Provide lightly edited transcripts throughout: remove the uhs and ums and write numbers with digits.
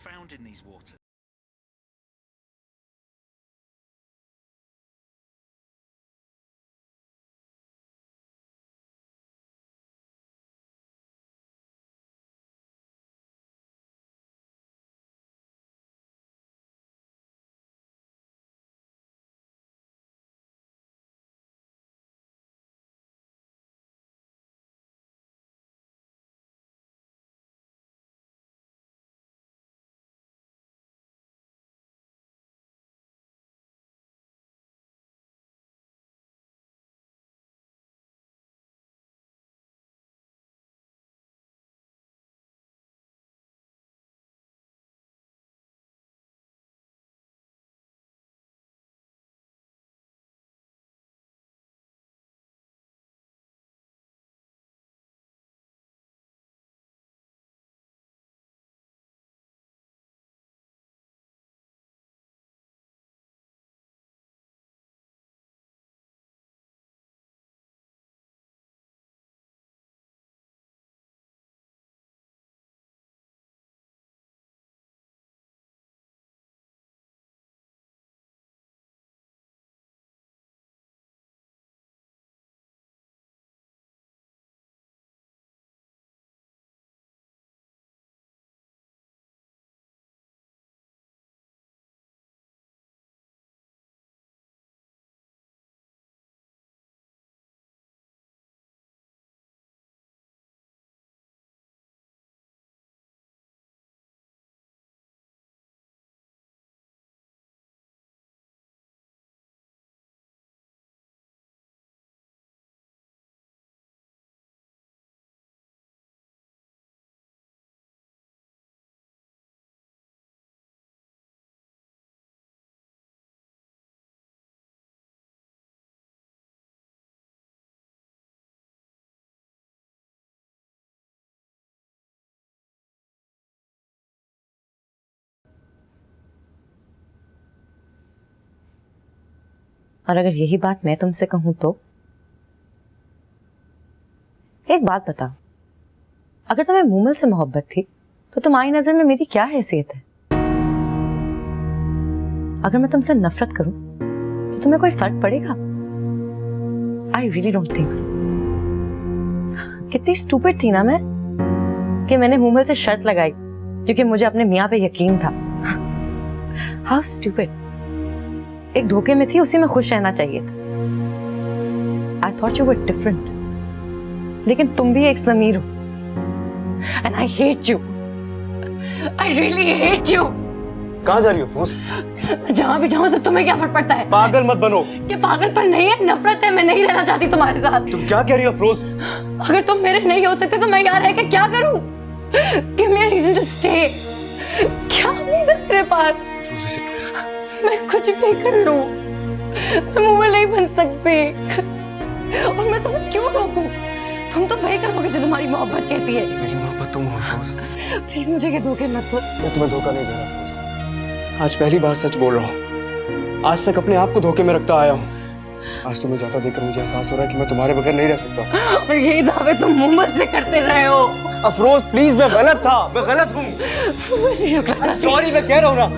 found in these waters. और अगर यही बात मैं तुमसे कहूं तो एक बात बताओ, अगर तुम्हें मूमल से मोहब्बत थी तो तुम्हारी नजर में मेरी क्या हैसियत है? अगर मैं तुमसे नफरत करूं तो तुम्हें कोई फर्क पड़ेगा? I really don't think so. कितनी स्टूपिड थी ना मैं कि मैंने मूमल से शर्त लगाई क्योंकि मुझे अपने मियां पे यकीन था। How stupid. एक धोखे में थी, उसी में खुश रहना चाहिए था। I thought you were different, लेकिन तुम भी एक ज़मीर हो। And I hate you, I really hate you. कहाँ जा रही हो अफरोज? जहां भी जाऊं से तुम्हें क्या फर्क पड़ता है? पागल मत बनो। ये पागलपन नहीं है, नफरत है। मैं नहीं रहना चाहती तुम्हारे साथ। तुम क्या कह रही हो अफरोज? अगर तुम मेरे नहीं हो सकते तो मैं यहाँ रह के क्या करूं? Give me a reason to stay। क्या उम्मीद है मेरे पास? मैं कुछ भी कर लूं, मैं मूमल नहीं बन सकती। और मैं तुम्हें क्यों रोकूं? तुम तो वही करोगे जो तुम्हारी मोहब्बत कहती है। मेरी मोहब्बत तुम हो अफरोज। प्लीज मुझे ये धोखे मत दो। मैं तुम्हें धोखा नहीं दे रहा अफरोज। आज पहली बार सच बोल रहा हूँ। आज तक अपने आप को धोखे में रखता आया हूँ। आज तुम्हें जाता देखकर मुझे एहसास हो रहा है कि मैं तुम्हारे बगैर नहीं रह सकता। और यही दावे तुम मूमल से करते रहे हो। अफरोज प्लीज, मैं गलत था, मैं गलत हूँ। सॉरी, मैं कह रहा हूँ ना।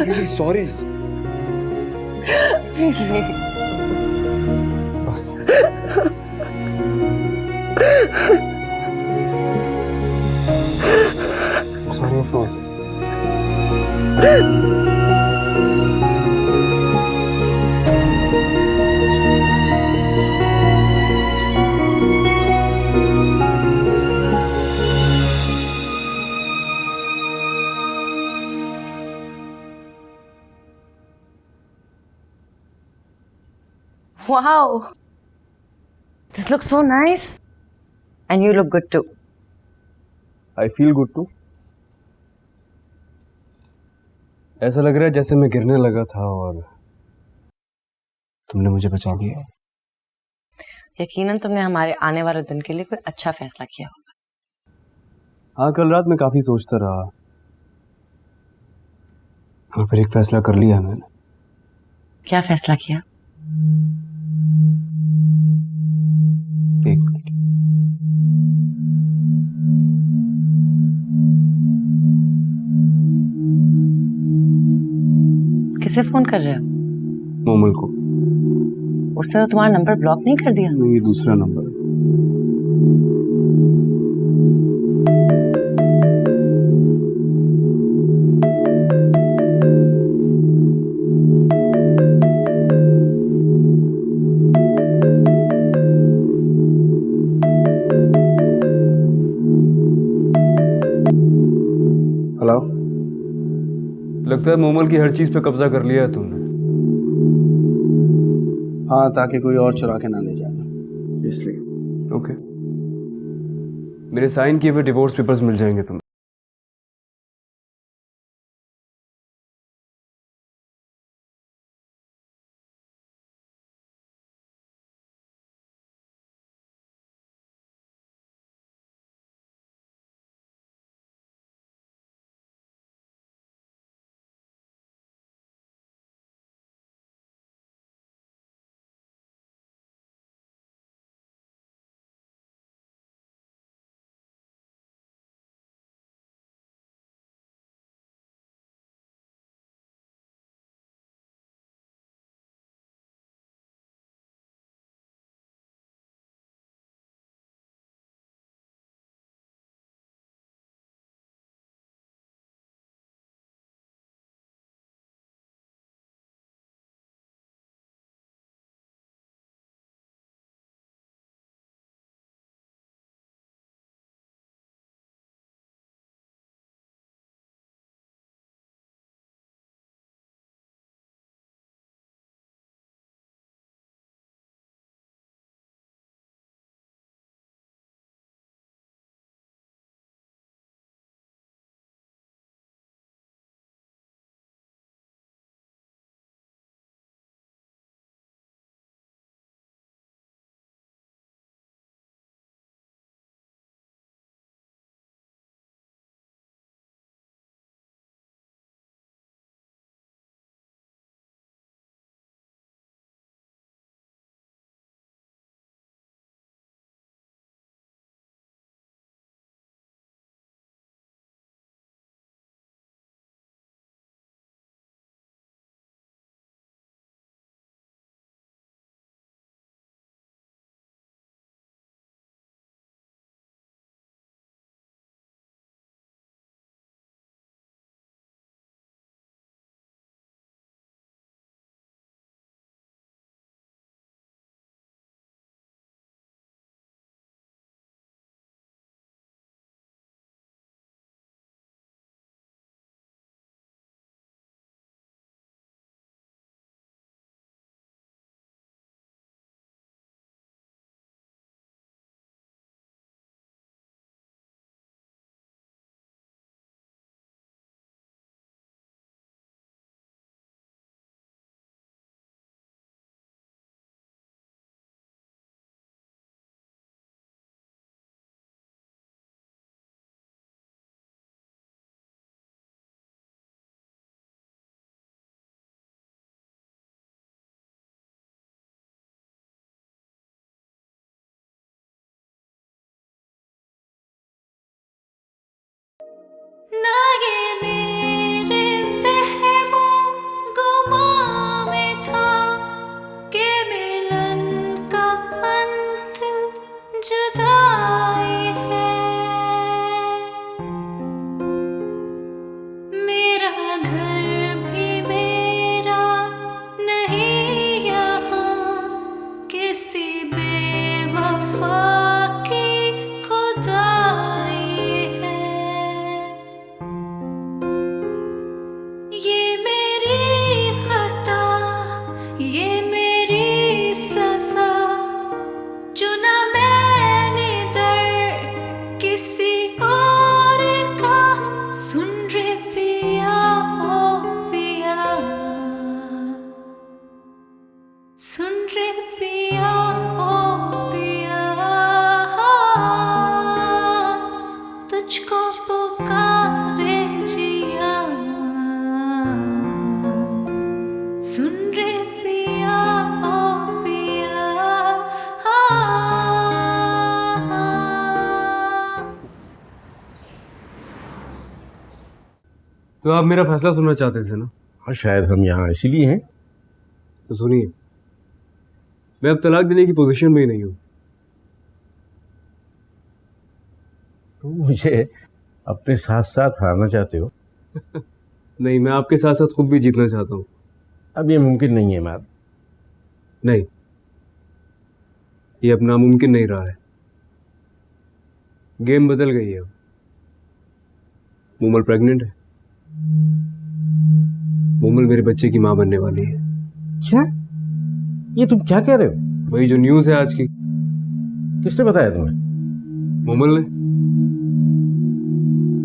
Really sorry। प्लीज नहीं। बस। Sorry Afroz. Wow, this looks so nice, and you look good too. I feel good too। ऐसा लग रहा है जैसे मैं गिरने लगा था और तुमने मुझे बचा लिया। यकीनन तुमने हमारे आने वाले दिन के लिए कोई अच्छा फैसला किया होगा। हाँ, कल रात मैं काफी सोचता रहा और फिर एक फैसला कर लिया मैंने। क्या फैसला किया? एक मिनट। किसे फोन कर रहे हो? मोमल को। उसने तो तुम्हारा नंबर ब्लॉक नहीं कर दिया? नहीं, ये दूसरा नंबर है। हेलो। लगता है मोमल की हर चीज पे कब्जा कर लिया है तुमने। हाँ, ताकि कोई और चुरा के ना ले जाए, इसलिए। ओके। मेरे साइन किए हुए डिवोर्स पेपर्स मिल जाएंगे तुम्हें। ना ये मेरे वहमों गुमां में था कि मिलन का अंत जुदाई है। मेरा घर भी मेरा नहीं यहाँ, किसी बेवफा की खुदाई है। ये मेरी खता, ये मेरी सजा, चुना मैंने दर किसी और का। सुन रे पिया ओ पिया, सुन रे पिया ओ पिया, तुझको पुकारे जिया। सुन रे पिया ओ पिया, तो आप मेरा फैसला सुनना चाहते थे ना? और शायद हम यहाँ इसीलिए हैं। तो सुनिए, मैं अब तलाक देने की पोजीशन में ही नहीं हूँ। तुम मुझे अपने साथ साथ हारना चाहते हो? नहीं, मैं आपके साथ साथ खुद भी जीतना चाहता हूँ। अब ये मुमकिन नहीं है इमाद। नहीं, ये अब नामुमकिन नहीं रहा है। गेम बदल गई है। मोमल प्रेग्नेंट है। मोमल मेरे बच्चे की मां बनने वाली है। क्या? ये तुम क्या कह रहे हो? वही जो न्यूज़ है आज की। किसने बताया तुम्हें? मोमल ने।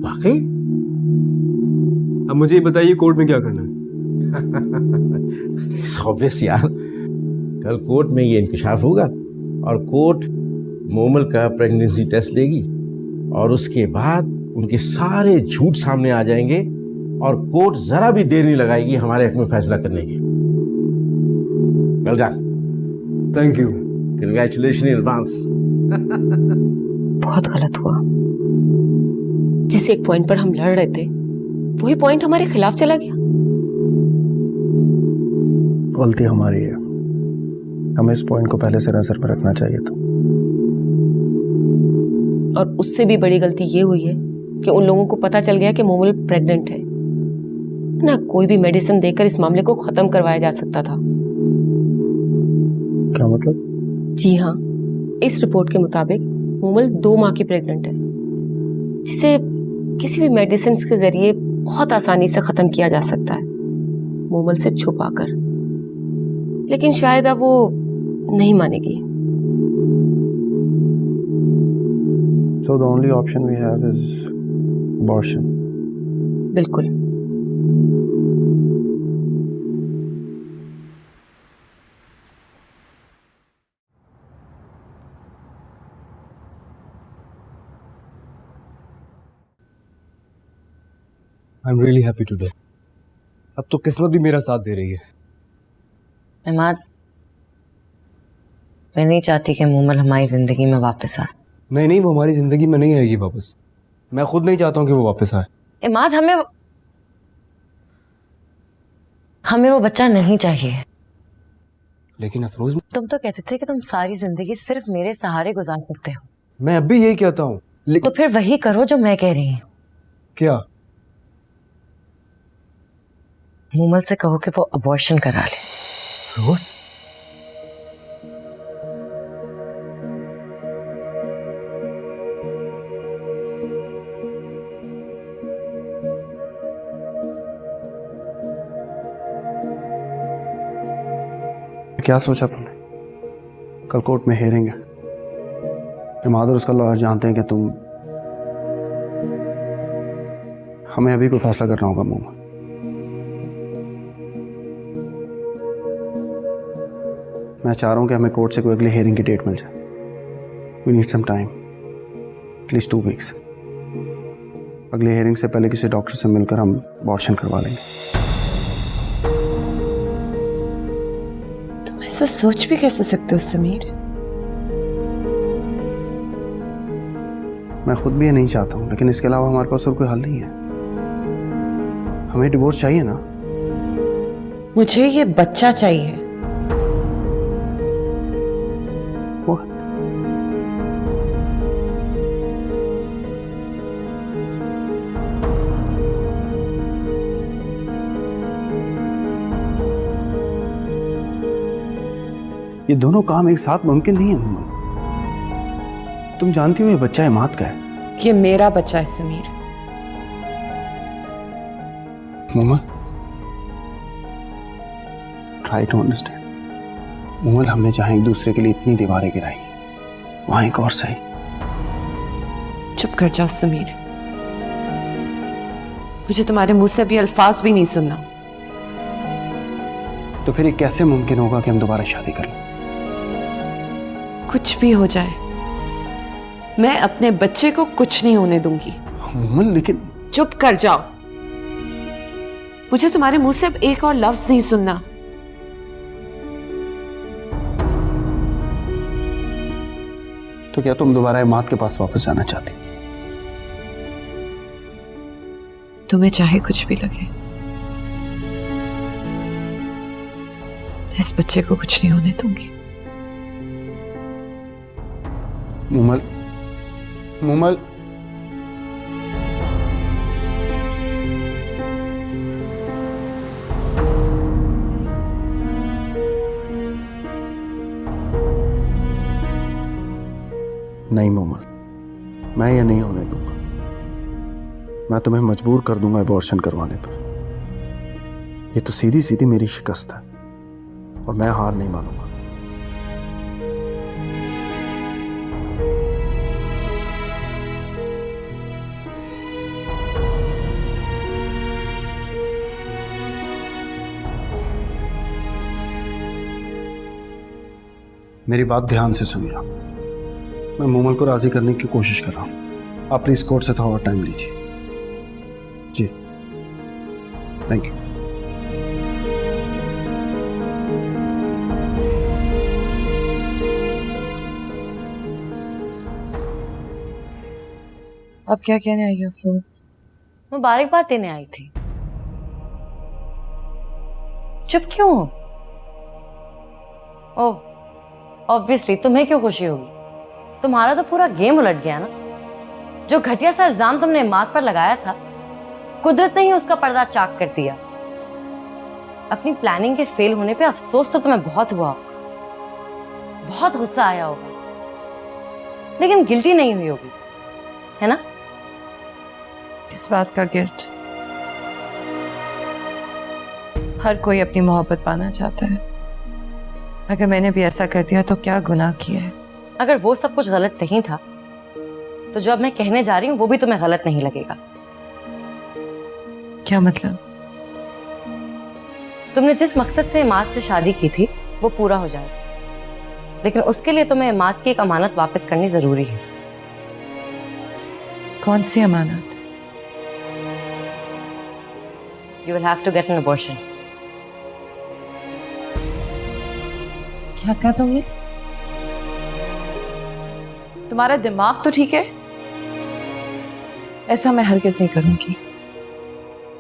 वाकई? अब मुझे ये बताइए, कोर्ट में क्या करना है? ऑब्वियस यार, कल कोर्ट में ये इंकशाफ होगा और कोर्ट मोमल का प्रेगनेंसी टेस्ट लेगी और उसके बाद उनके सारे झूठ सामने आ जाएंगे और कोर्ट जरा भी देर नहीं लगाएगी हमारे हक में फैसला करने की। Well done. Thank you. Congratulation in advance. बहुत गलत हुआ। जिस एक पॉइंट पर हम लड़ रहे थे वही पॉइंट हमारे खिलाफ चला गया। गलती हमारी है, हमें इस पॉइंट को पहले से नजर पर रखना चाहिए था। और उससे भी बड़ी गलती ये हुई है कि उन लोगों को पता चल गया कि मोमल प्रेग्नेंट है ना। कोई भी मेडिसिन देकर इस मामले को खत्म करवाया जा सकता था। क्या मतलब? जी हाँ, इस रिपोर्ट के मुताबिक मोमल 2 माह की प्रेग्नेंट है, जिसे किसी भी मेडिसिन के जरिए बहुत आसानी से खत्म किया जा सकता है, मोमल से छुपाकर। लेकिन शायद अब वो नहीं मानेगी। So the only option we have is abortion. बिल्कुल। I am really happy today. अब तो किस्मत भी मेरा साथ दे रही है। इमाद, मैं नहीं चाहती कि मोमल हमारी जिंदगी में वापस आए। नहीं नहीं, वो हमारी जिंदगी में नहीं आएगी वापस। मैं खुद नहीं चाहता हूँ कि वो वापस आए। इमाद, हमें वो बच्चा नहीं चाहिए। लेकिन अफरोज, तुम तो कहते थे कि तुम सारी जिंदगी सिर्फ मेरे सहारे गुजार सकते हो। मैं अब भी यही कहता हूँ। तो फिर वही करो जो मैं कह रही हूँ। क्या? मोमल से कहो कि वो अबॉर्शन करा ले। रोज, क्या सोचा तुमने? कल कोर्ट में हेयरिंग है। इमाद और उसका लॉयर जानते हैं कि तुम, हमें अभी कोई फैसला करना होगा मोमल। मैं चाह रहा हूं कि हमें कोर्ट से कोई अगली हेयरिंग की डेट मिल जाए। We need some time, at least 2 weeks. अगली हेयरिंग से पहले किसी डॉक्टर से मिलकर हम अबॉर्शन करवा लेंगे। तुम ऐसा सोच भी कैसे सकते हो समीर? मैं खुद भी ये नहीं चाहता हूं, लेकिन इसके अलावा हमारे पास और कोई हल नहीं है। हमें डिवोर्स चाहिए ना। मुझे ये बच्चा चाहिए। वो ये दोनों काम एक साथ मुमकिन नहीं है मोमल। तुम जानती हो ये बच्चा इमाद का है। ये मेरा बच्चा है Sameer. Momal, try to understand. Momal, हमने जहां एक दूसरे के लिए इतनी दीवारें गिराई, वहां एक और सही। चुप कर जाओ समीर, मुझे तुम्हारे मुंह से अभी अल्फाज भी नहीं सुनना। तो फिर ये कैसे मुमकिन होगा कि हम दोबारा शादी कर लें? कुछ भी हो जाए, मैं अपने बच्चे को कुछ नहीं होने दूंगी। मोमल, लेकिन चुप कर जाओ, मुझे तुम्हारे मुंह से अब एक और लफ्ज नहीं सुनना। तो क्या तुम दोबारा इमाद के पास वापस जाना चाहती? तुम्हें चाहे कुछ भी लगे, इस बच्चे को कुछ नहीं होने दूंगी। मुमल, मुमल, नहीं मुमल, मैं ये नहीं होने दूंगा। मैं तुम्हें मजबूर कर दूंगा अबॉर्शन करवाने पर। ये तो सीधी सीधी मेरी शिकस्त है और मैं हार नहीं मानूंगा। मेरी बात ध्यान से सुनिए। मैं मुमल को राजी करने की कोशिश कर रहा हूं। आप प्लीज कोर्ट से थोड़ा टाइम लीजिए। जी, थैंक यू। अब क्या कहने आई हो अफरोज? मुबारकबाद देने आई थी। चुप क्यों हो? ओह, ऑब्वियसली तुम्हें क्यों खुशी होगी? तुम्हारा तो पूरा गेम उलट गया ना। जो घटिया सा इल्जाम तुमने इमाद पर लगाया था, कुदरत ने ही उसका पर्दा चाक कर दिया। अपनी प्लानिंग के फेल होने पे अफसोस तो तुम्हें बहुत हुआ होगा, बहुत गुस्सा आया होगा, लेकिन गिल्टी नहीं हुई होगी, है ना? किस बात का गिल्ट? हर कोई अपनी मोहब्बत पाना चाहता है। अगर मैंने भी ऐसा कर दिया तो क्या गुनाह किया है? अगर वो सब कुछ गलत नहीं था तो जो अब मैं कहने जा रही हूं वो भी तुम्हें गलत नहीं लगेगा। क्या मतलब? तुमने जिस मकसद से इमाद से शादी की थी वो पूरा हो जाए, लेकिन उसके लिए तुम्हें इमाद की एक अमानत वापस करनी जरूरी है। कौन सी अमानत? You will have to get an abortion. क्या कहा तुमने? तुम्हारा दिमाग तो ठीक है? ऐसा मैं हरगिज़ नहीं करूंगी,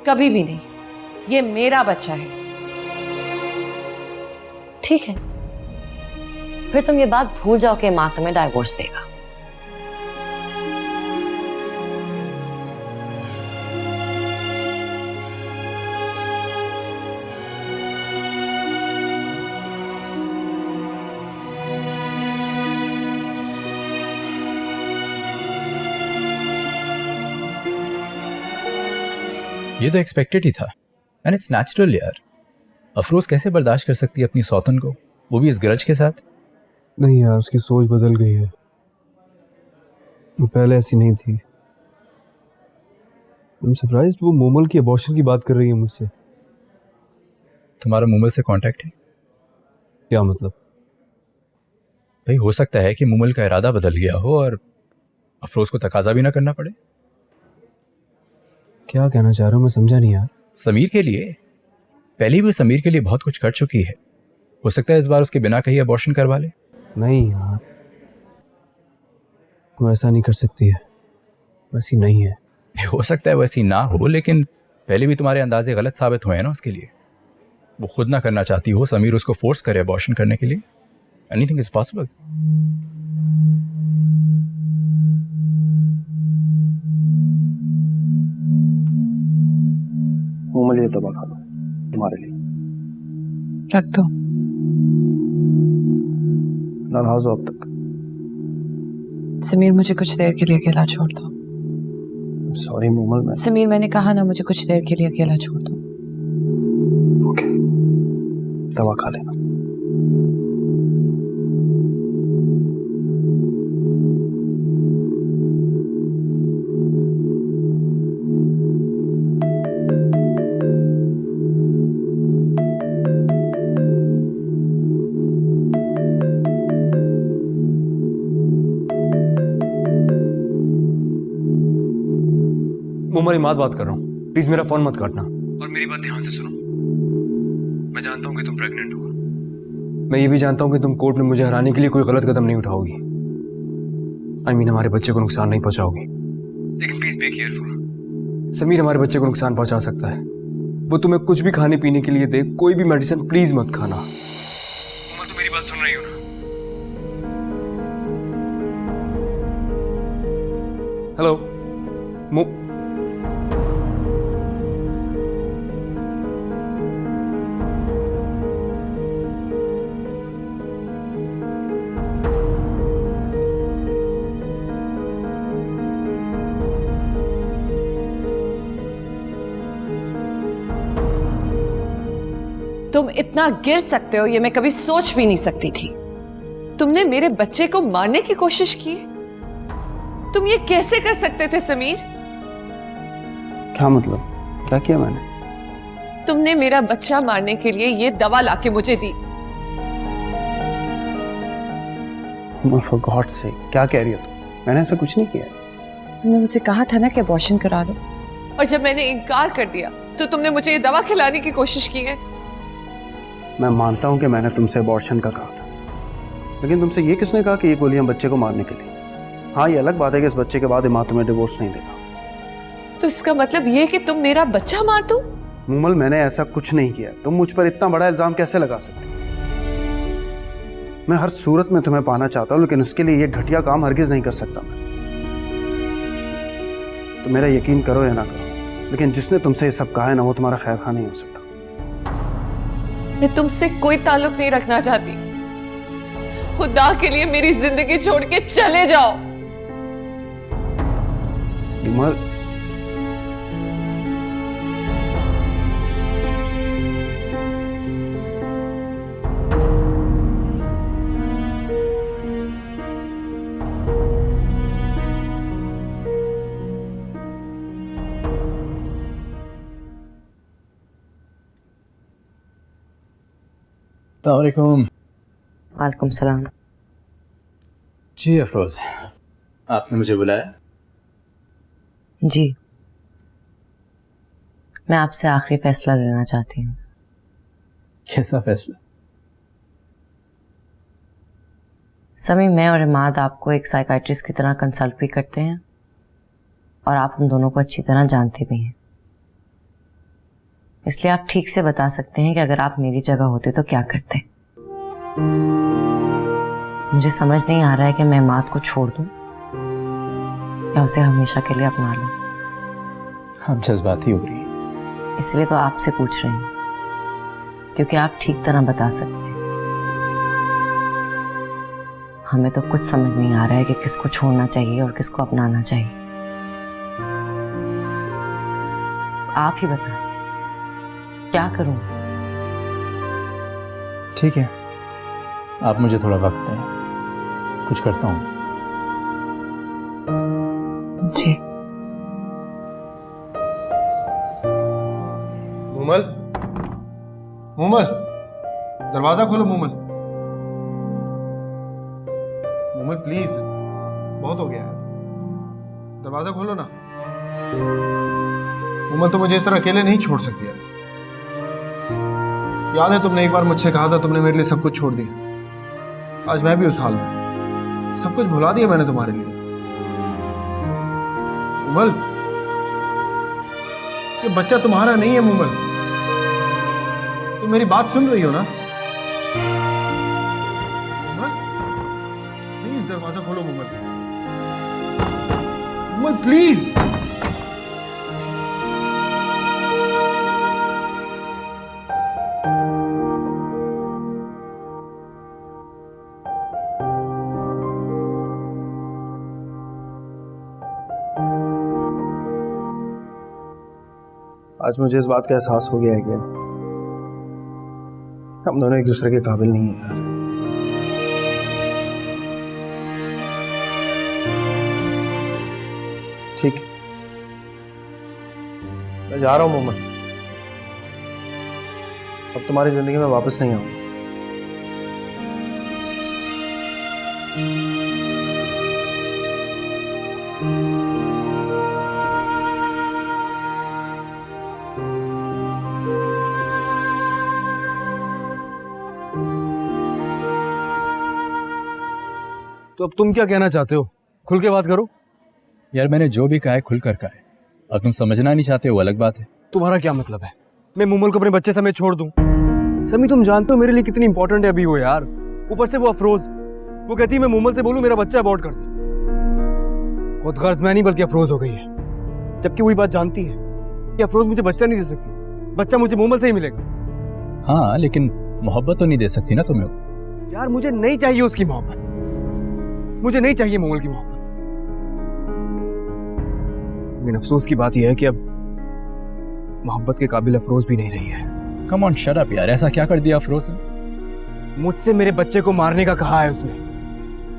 कभी भी नहीं। ये मेरा बच्चा है। ठीक है, फिर तुम ये बात भूल जाओ कि माँ तुम्हें डाइवोर्स देगा। ये तो एक्सपेक्टेड ही था एंड इट्स नेचुरल यार। अफरोज कैसे बर्दाश्त कर सकती है अपनी सौतन को, वो भी इस गरज के साथ? नहीं यार, उसकी सोच बदल गई है। वो पहले ऐसी नहीं थी। I'm surprised वो मोमल की अबॉर्शन की बात कर रही है मुझसे। तुम्हारा मुमल से कांटेक्ट है? क्या मतलब? भाई हो सकता है कि मुमल का इरादा बदल गया हो और अफरोज को तकाजा भी ना करना पड़े। क्या कहना चाह रहे हो, मैं समझा नहीं यार। समीर के लिए, पहले भी समीर के लिए बहुत कुछ कर चुकी है। हो सकता है इस बार उसके बिना कहीं अबॉर्शन करवा ले। नहीं यार, वो ऐसा नहीं कर सकती है, वैसी नहीं है। हो सकता है वैसी ना हो, लेकिन पहले भी तुम्हारे अंदाजे गलत साबित हुए हैं ना उसके लिए। वो खुद ना करना चाहती हो, समीर उसको फोर्स करे अबॉर्शन करने के लिए। Anything is possible. मुमल, ये दवा खा लो, तुम्हारे लिए। रख दो। नाराज हो अब तक? समीर, मुझे कुछ देर के लिए अकेला छोड़ दो। सॉरी मुमल, मैं समीर, मैंने कहा ना, मुझे कुछ देर के लिए अकेला छोड़ दो। ओके, दवा खा लेना। मुमल, इमाद बात कर रहा हूँ, प्लीज मेरा फोन मत काटना। और मेरी बात ध्यान से सुनो। मैं जानता हूँ कि तुम प्रेग्नेंट हो। मैं ये भी जानता हूँ कि तुम कोर्ट में मुझे हराने के लिए कोई गलत कदम नहीं उठाओगी। आई मीन, हमारे बच्चे को नुकसान नहीं पहुंचाओगी। लेकिन प्लीज बी केयरफुल। समीर हमारे बच्चे को नुकसान पहुंचा सकता है। वो तुम्हें कुछ भी खाने पीने के लिए दे, कोई भी मेडिसिन प्लीज मत खाना। हेलो तुम इतना गिर सकते हो ये मैं कभी सोच भी नहीं सकती थी। तुमने मेरे बच्चे को मारने की कोशिश की। तुम ये कैसे कर सकते थे समीर? क्या मतलब? क्या किया मैंने? तुमने मेरा बच्चा मारने के लिए ये दवा लाके मुझे दी। फॉर गॉड से क्या कह रही हो तुम? मैंने ऐसा कुछ नहीं किया। तुमने मुझसे कहा था ना कि अबॉर्शन करा लो, और जब मैंने इनकार कर दिया तो तुमने मुझे ये दवा खिलाने की कोशिश की है। मैं मानता हूं कि मैंने तुमसे अबॉर्शन का कहा था, लेकिन तुमसे ये किसने कहा कि ये गोलियां बच्चे को मारने के लिए? हाँ, ये अलग बात है कि इस बच्चे के बाद माँ तुम्हें डिवोर्स नहीं देगा। तो इसका मतलब ये कि तुम मेरा बच्चा मार दो? मूमल, मैंने ऐसा कुछ नहीं किया। तुम मुझ पर इतना बड़ा इल्जाम कैसे लगा सकते? मैं हर सूरत में तुम्हें पाना चाहता हूं, लेकिन उसके लिए ये घटिया काम हरगिज नहीं कर सकता मैं। तो मेरा यकीन करो या ना करो, लेकिन जिसने तुमसे ये सब कहा है ना, वो तुम्हारा खैर खा नहीं हो सकता। मैं तुमसे कोई ताल्लुक नहीं रखना चाहती। खुदा के लिए मेरी जिंदगी छोड़ के चले जाओ। मूमल, अस्सलामुअलैकुम। वालेकुम सलाम। जी अफरोज, आपने मुझे बुलाया? जी, मैं आपसे आखिरी फैसला लेना चाहती हूँ। कैसा फैसला? समी, मैं और इमाद आपको एक साइकाइट्रिस्ट की तरह कंसल्ट भी करते हैं, और आप हम दोनों को अच्छी तरह जानते भी हैं। इसलिए आप ठीक से बता सकते हैं कि अगर आप मेरी जगह होते तो क्या करते। मुझे समझ नहीं आ रहा है कि मैं इमाद को छोड़ दूं या उसे हमेशा के लिए अपना लूं। आप जज्बाती हो रही हैं। इसलिए तो आपसे पूछ रही हूँ, क्योंकि आप ठीक तरह बता सकते हैं। हमें तो कुछ समझ नहीं आ रहा है कि किसको छोड़ना चाहिए और किसको अपनाना चाहिए। आप ही बताएं, क्या करूं? ठीक है, आप मुझे थोड़ा वक्त दें, कुछ करता हूँ। जी। मूमल, मूमल, दरवाजा खोलो मूमल। मूमल प्लीज, बहुत हो गया है, दरवाजा खोलो ना। मूमल, तो मुझे इस तरह अकेले नहीं छोड़ सकती यार। याद है तुमने एक बार मुझसे कहा था तुमने मेरे लिए सब कुछ छोड़ दिया। आज मैं भी उस हाल में, सब कुछ भुला दिया मैंने तुम्हारे लिए। मूमल, ये बच्चा तुम्हारा नहीं है मूमल। तुम मेरी बात सुन रही हो ना? मूमल, प्लीज दरवाजा खोलो मूमल। मूमल प्लीज। आज मुझे इस बात का एहसास हो गया है कि हम दोनों एक दूसरे के काबिल नहीं हैं यार। ठीक है, मैं जा रहा हूं मोहम्मद। अब तुम्हारी जिंदगी में वापस नहीं आऊंगा। तो अब तुम क्या कहना चाहते हो? खुल के बात करो। यार, मैंने जो भी कहा है खुल कर कहा है, और तुम समझना नहीं चाहते हो, अलग बात है। तुम्हारा क्या मतलब है मैं मूमल को अपने बच्चे समेत छोड़ दूं? समी, तुम जानते हो मेरे लिए कितनी इंपॉर्टेंट है अभी वो यार। ऊपर से वो अफरोज, वो कहती है मैं मूमल से बोलूं मेरा बच्चा अबॉर्ट कर दे। खुद गर्ज मैं नहीं बल्कि अफरोज हो गई है, जबकि वही बात जानती है कि अफरोज मुझे बच्चा नहीं दे सकती, बच्चा मुझे मोमल से ही मिलेगा। हाँ, लेकिन मोहब्बत तो नहीं दे सकती ना तुम्हें। यार मुझे नहीं चाहिए उसकी मोहब्बत, मुझे नहीं चाहिए मोमल की मोहब्बत। लेकिन अफसोस की बात यह है कि अब मोहब्बत के काबिल अफरोज भी नहीं रही है। कम ऑन शट अप यार, ऐसा क्या कर दिया अफरोज ने? मुझसे मेरे बच्चे को मारने का कहा है उसने,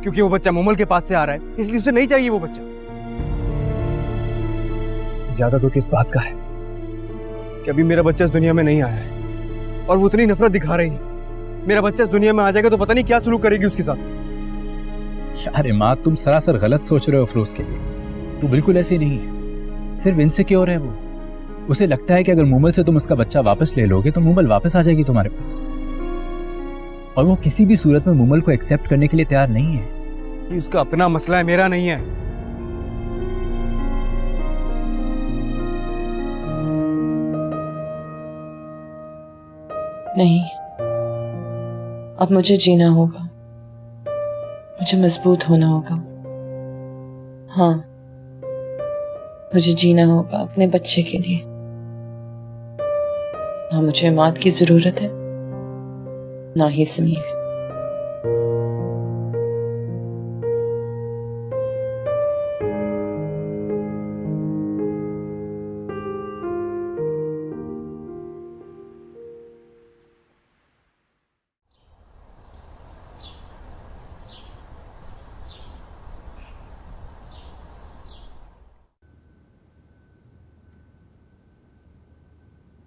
क्योंकि वो बच्चा मोमल के पास से आ रहा है, इसलिए उसे नहीं चाहिए वो बच्चा। ज्यादा तो किस बात का है कि अभी मेरा बच्चा इस दुनिया में नहीं आया है और वो इतनी नफरत दिखा रही है। मेरा बच्चा इस दुनिया में आ जाएगा तो पता नहीं क्या सलूक करेगी उसके साथ। यार इमाद, तुम सरासर गलत सोच रहे हो अफरोज के लिए। वो बिल्कुल ऐसी नहीं है, सिर्फ इनसिक्योर है वो। उसे लगता है कि अगर मोमल से तुम उसका बच्चा वापस ले लोगे तो मोमल वापस आ जाएगी तुम्हारे पास, और वो किसी भी सूरत में मोमल को एक्सेप्ट करने के लिए तैयार नहीं है। ये उसका अपना मसला है, मेरा नहीं है। नहीं, अब मुझे जीना होगा, मुझे मजबूत होना होगा। हाँ, मुझे जीना होगा अपने बच्चे के लिए। ना मुझे इमाद की जरूरत है, ना ही समीर।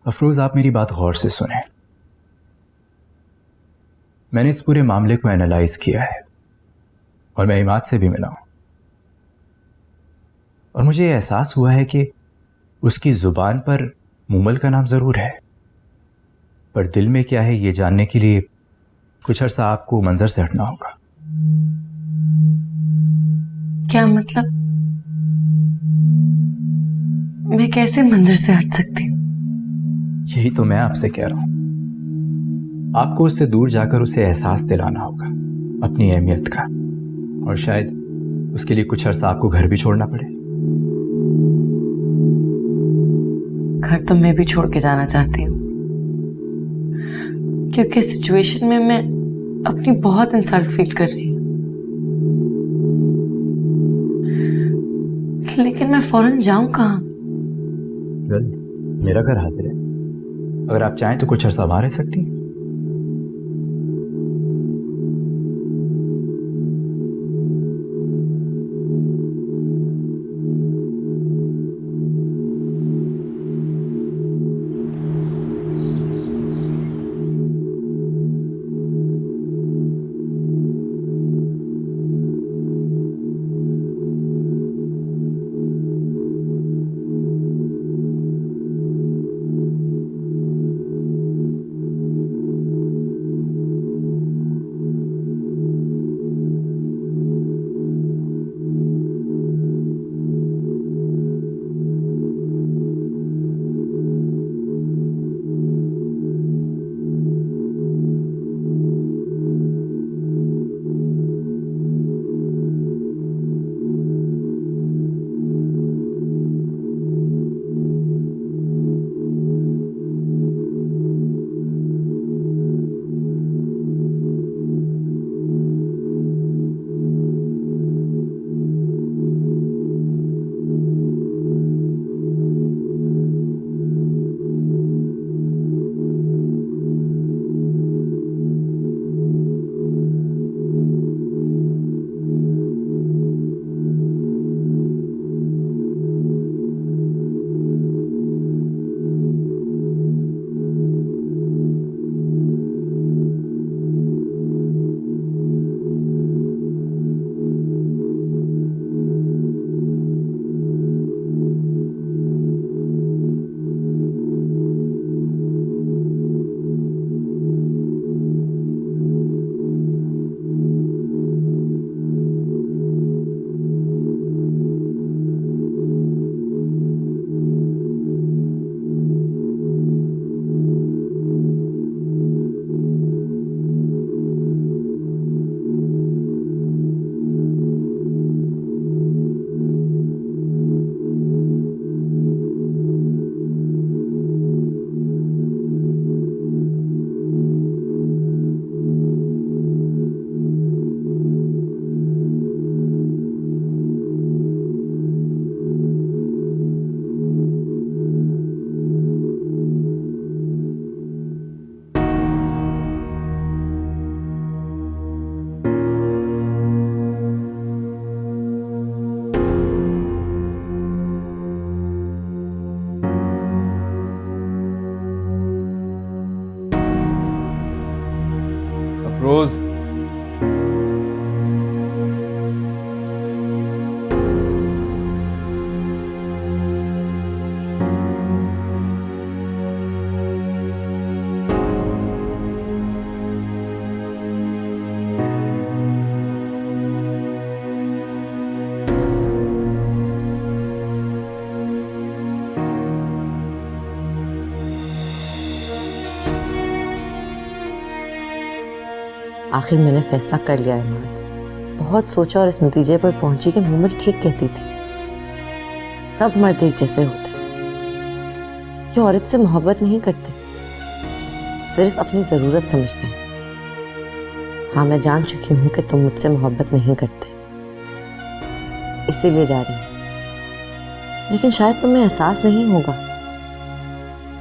अफरोज, आप मेरी बात गौर से सुने। मैंने इस पूरे मामले को एनालाइज किया है और मैं इमाद से भी मिला हूं, और मुझे ये एहसास हुआ है कि उसकी जुबान पर मोमल का नाम जरूर है, पर दिल में क्या है ये जानने के लिए कुछ अर्सा आपको मंजर से हटना होगा। क्या मतलब? मैं कैसे मंजर से हट सकती हूँ? यही तो मैं आपसे कह रहा हूं। आपको उससे दूर जाकर उसे एहसास दिलाना होगा अपनी अहमियत का, और शायद उसके लिए कुछ अर्सा आपको घर भी छोड़ना पड़े। घर तो मैं भी छोड़ के जाना चाहती हूँ, क्योंकि सिचुएशन में मैं अपनी बहुत इंसल्ट फील कर रही हूँ। लेकिन मैं फौरन जाऊं कहाँ? मेरा घर हाजिर है, अगर आप चाहें तो कुछ अर्सा वहां रह सकती हैं। आखिर मैंने फैसला कर लिया है इमाद। बहुत सोचा और इस नतीजे पर पहुंची कि मूमल ठीक कहती थी। सब मर्द एक जैसे होते, ये औरत से मोहब्बत नहीं करते, सिर्फ अपनी जरूरत समझते हैं। हाँ, मैं जान चुकी हूं कि तुम मुझसे मोहब्बत नहीं करते, इसीलिए जा रही हूं। लेकिन शायद तुम्हें एहसास नहीं होगा,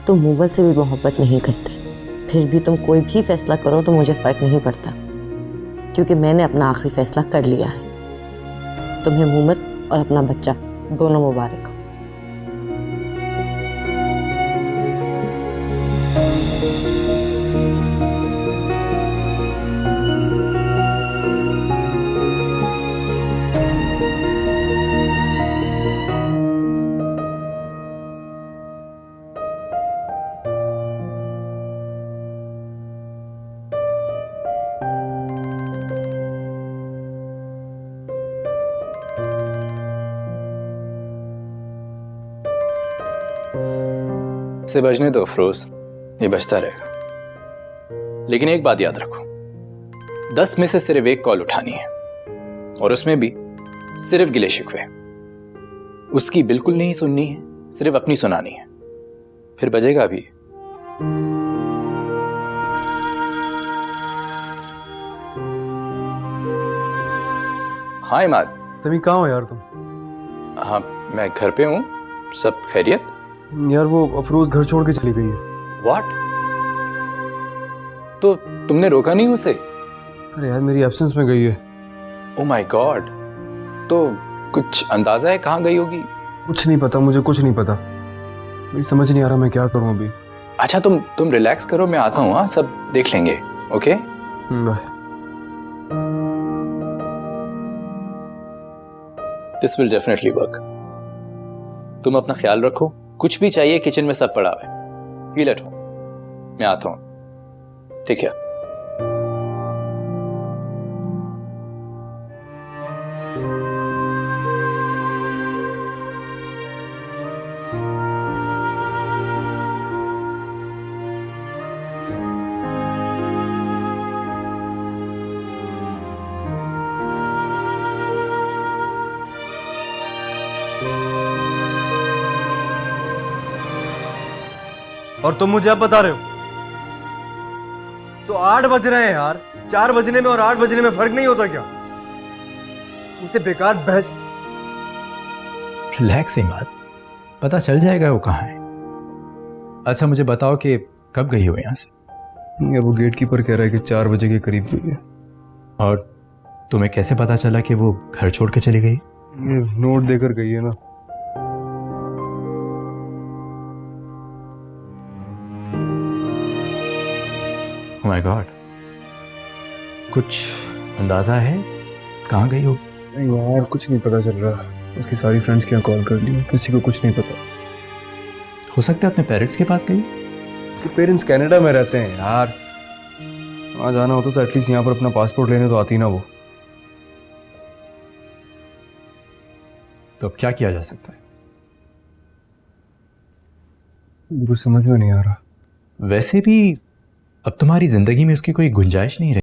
तुम मूमल से भी मोहब्बत नहीं करते। फिर भी तुम कोई भी फैसला करो तो मुझे फर्क नहीं पड़ता, क्योंकि मैंने अपना आखिरी फैसला कर लिया है। तुम्हें मूमल और अपना बच्चा दोनों मुबारक हो। से बजने दो अफरोज, ये बजता रहेगा। लेकिन एक बात याद रखो, 10 में से सिर्फ एक कॉल उठानी है, और उसमें भी सिर्फ गिले शिकवे। उसकी बिल्कुल नहीं सुननी है, सिर्फ अपनी सुनानी है। फिर बजेगा भी। हाँ इमाद। तभी कहाँ हो यार तुम? हाँ, मैं घर पे हूँ। सब खैरियत? यार वो अफरोज घर छोड़ के चली गई है। What? तो तुमने रोका नहीं उसे? अरे यार मेरी एब्सेंस में गई है। Oh my God! तो कुछ अंदाजा है कहाँ गई होगी? कुछ नहीं पता, मुझे कुछ नहीं पता। मुझे समझ नहीं आ रहा मैं क्या करूँ अभी। अच्छा तुम रिलैक्स करो, मैं आता हूँ। हाँ, सब देख लेंगे। Okay? Bye. This will definitely work. तुम अपना ख्याल रखो, कुछ भी चाहिए किचन में सब पड़ा है। Feel at home. मैं आता हूँ। ठीक है? और तुम मुझे अब बता रहे हो? तो 8 बज रहे हैं यार। 4 बजने में और 8 बजने में फर्क नहीं होता क्या? मुझसे बेकार बहस। रिलैक्स इमाद, पता चल जाएगा वो कहाँ है। अच्छा मुझे बताओ कि कब गई हो यहाँ से? यार वो गेट कीपर कह रहा है कि 4 बजे के करीब गई है। और तुम्हें कैसे पता चला कि वो घर छोड़ के चली गई? ये नोट देकर गई है ना। Oh my God! कुछ अंदाजा है कहाँ गई हो? नहीं यार कुछ नहीं पता चल रहा। उसकी सारी फ्रेंड्स के यहाँ कॉल कर ली, किसी को कुछ नहीं पता। हो सकता है अपने पेरेंट्स के पास गई। उसके पेरेंट्स कनाडा में रहते हैं यार। वहाँ जाना होता तो एटलीस्ट यहाँ पर अपना पासपोर्ट लेने तो आती ना वो। तो अब क्या किया जा सकता है? कुछ समझ में नहीं आ रहा। वैसे भी अब तुम्हारी जिंदगी में उसकी कोई गुंजाइश नहीं रही।